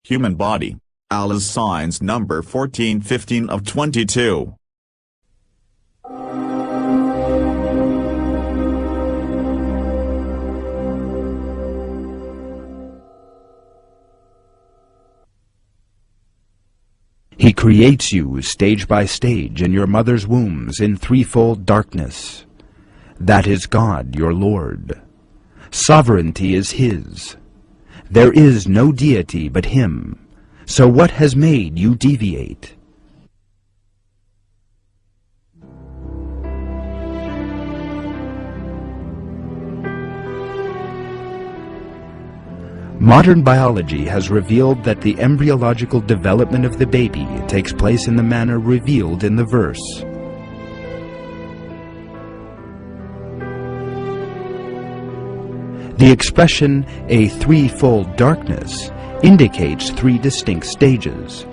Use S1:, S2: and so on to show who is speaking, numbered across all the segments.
S1: Human body. Allah's signs number 1415 of 22.
S2: He creates you stage by stage in your mother's wombs in threefold darkness. That is God, your Lord. Sovereignty is His. There is no deity but Him. So what has made you deviate? Modern biology has revealed that the embryological development of the baby takes place in the manner revealed in the verse. The expression, a threefold darkness, indicates three distinct stages.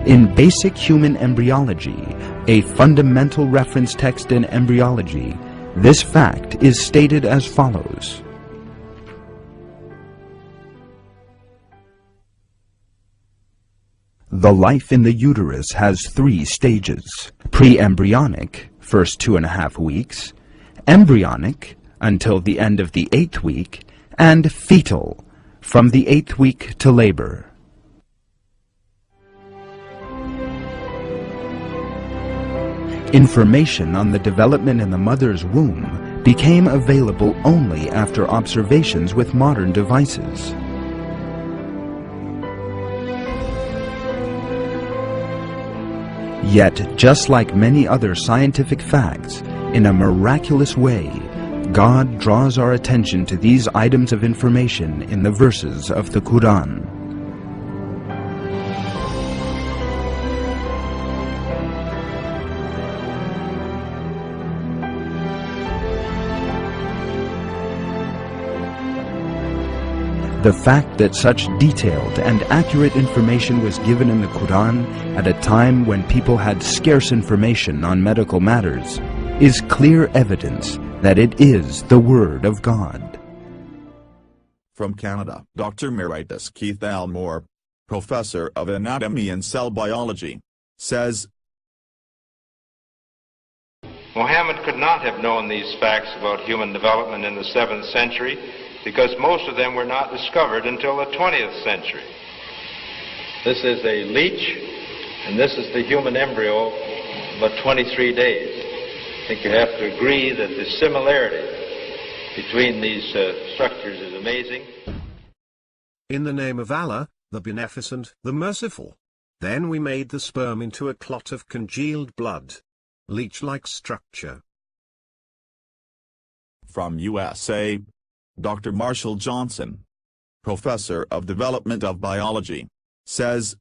S2: In basic human embryology, a fundamental reference text in embryology, this fact is stated as follows. The life in the uterus has three stages: pre-embryonic, first 2.5 weeks, embryonic, until the end of the 8th week, and fetal, from the 8th week to labor. Information on the development in the mother's womb became available only after observations with modern devices. Yet, just like many other scientific facts, in a miraculous way, God draws our attention to these items of information in the verses of the Qur'an. The fact that such detailed and accurate information was given in the Qur'an at a time when people had scarce information on medical matters is clear evidence that it is the Word of God.
S1: From Canada, Dr. Emeritus Keith Elmore, Professor of Anatomy and Cell Biology, says,
S3: Muhammad could not have known these facts about human development in the 7th century because most of them were not discovered until the 20th century. This is a leech, and this is the human embryo, about 23 days. I think you have to agree that the similarity between these structures is amazing.
S4: In the name of Allah, the Beneficent, the Merciful. Then we made the sperm into a clot of congealed blood. Leech-like structure.
S1: From USA, Dr. Marshall Johnson, Professor of Development of Biology, says,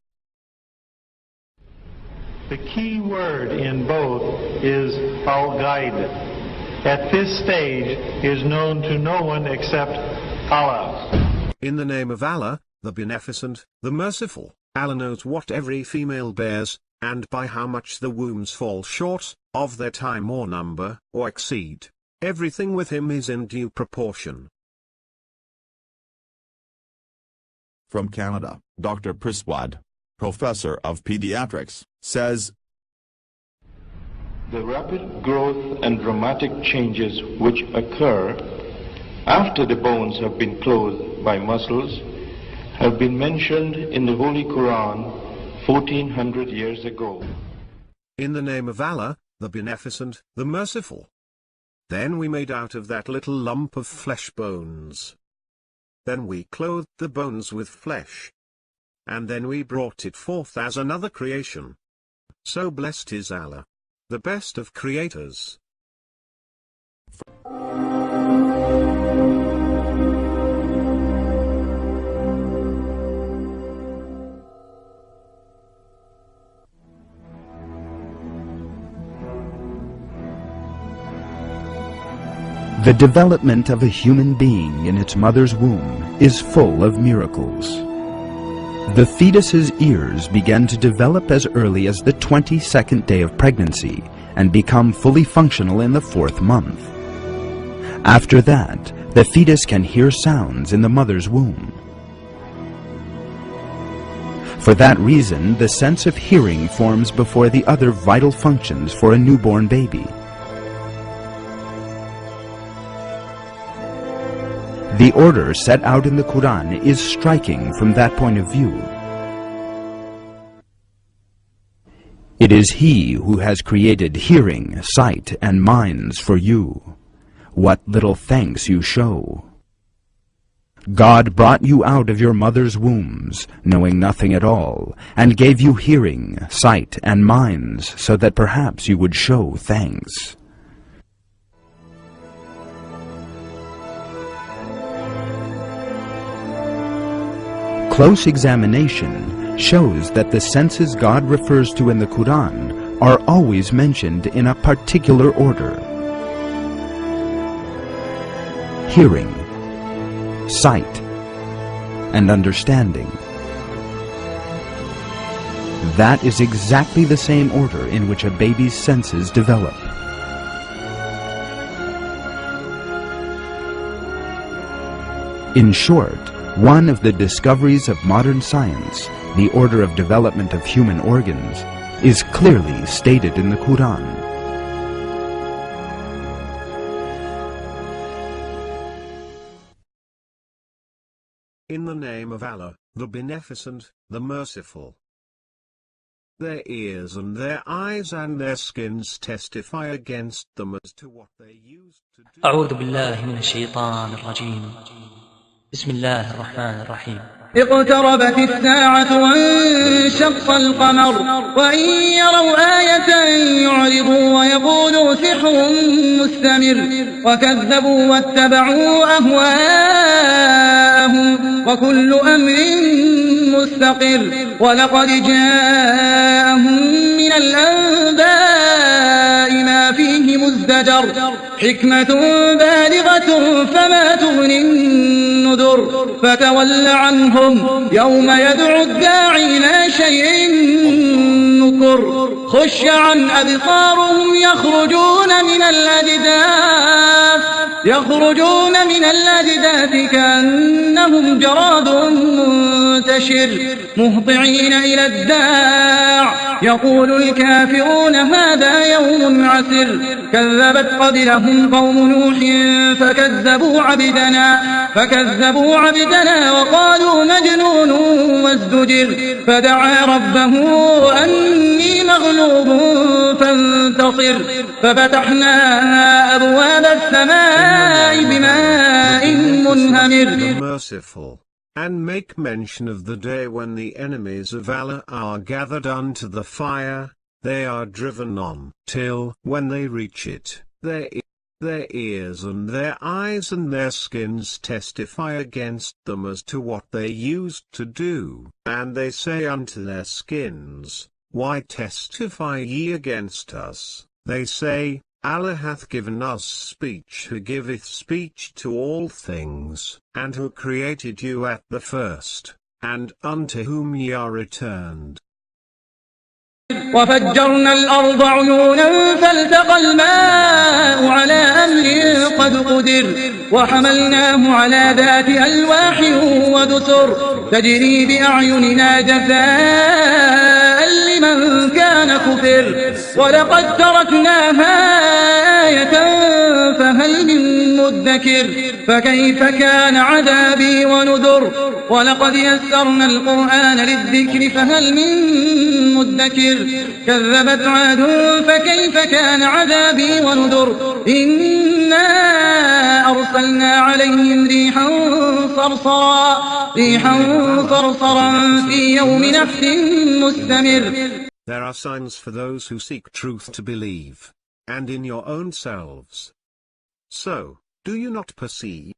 S5: The key word in both is al-Ghaib. At this stage is known to no one except Allah.
S4: In the name of Allah, the Beneficent, the Merciful, Allah knows what every female bears, and by how much the wombs fall short of their time or number, or exceed. Everything with Him is in due proportion.
S1: From Canada, Dr. Praswad, Professor of Pediatrics, says,
S6: The rapid growth and dramatic changes which occur after the bones have been clothed by muscles have been mentioned in the Holy Qur'an 1400 years ago.
S4: In the name of Allah, the Beneficent, the Merciful. Then we made out of that little lump of flesh bones. Then we clothed the bones with flesh. And then we brought it forth as another creation. So blessed is Allah, the best of creators.
S2: The development of a human being in its mother's womb is full of miracles. The fetus's ears begin to develop as early as the 22nd day of pregnancy and become fully functional in the 4th month. After that, the fetus can hear sounds in the mother's womb. For that reason, the sense of hearing forms before the other vital functions for a newborn baby. The order set out in the Quran is striking from that point of view. It is He who has created hearing, sight, and minds for you. What little thanks you show! God brought you out of your mother's wombs, knowing nothing at all, and gave you hearing, sight, and minds, so that perhaps you would show thanks. Close examination shows that the senses God refers to in the Quran are always mentioned in a particular order: hearing, sight, and understanding. That is exactly the same order in which a baby's senses develop. In short, one of the discoveries of modern science, the order of development of human organs, is clearly stated in the Quran.
S4: In the name of Allah, the Beneficent, the Merciful. Their ears and their eyes and their skins testify against them as to what they used to do.
S7: أعوذ بالله من الشيطان الرجيم. بسم الله الرحمن الرحيم.
S8: اقتربت الساعة وانشق القمر وإن يروا آية يعرضوا ويقولوا سحر مستمر وكذبوا واتبعوا أهواءهم وكل أمر مستقر ولقد جاءهم من الأنباء ما فيه مزدجر حكمة بالغة فما تغني النذر فتول عنهم يوم يدعو الداعي إلى شيء نكر خش عن أبصارهم يخرجون من الأجداث كأنهم جراد منتشر مهطعين إلى الداع يقول الكافرون هذا يوم عسر كذبت قبلهم قوم نوح فكذبوا عبدنا وقالوا مجنون وازدجر فدعا ربه أني مغلوب فانتصر ففتحنا أبواب السماء بماء منهمر.
S4: And make mention of the day when the enemies of Allah are gathered unto the fire, they are driven on, till, when they reach it, their ears and their eyes and their skins testify against them as to what they used to do, and they say unto their skins, Why testify ye against us? They say, Allah hath given us speech, who giveth speech to all things, and who created you at the first, and unto whom ye are returned.
S8: وفجرنا الأرض عيونا فالتقى الماء على أمر قد قدر وحملناه على ذات ألواح ودسر تجري بأعيننا جزاء لمن كان كفر ولقد تركناها آية فهل من مدكر فكيف كان عذابي ونذر ولقد يسرنا القرآن للذكر فهل من مدكر كذبت عاد فكيف كان عذابي ونذر إنا أرسلنا عليهم ريحا صرصرا في يوم نحس مستمر.
S4: There are signs for those who seek truth to believe, and in your own selves. So, do you not perceive?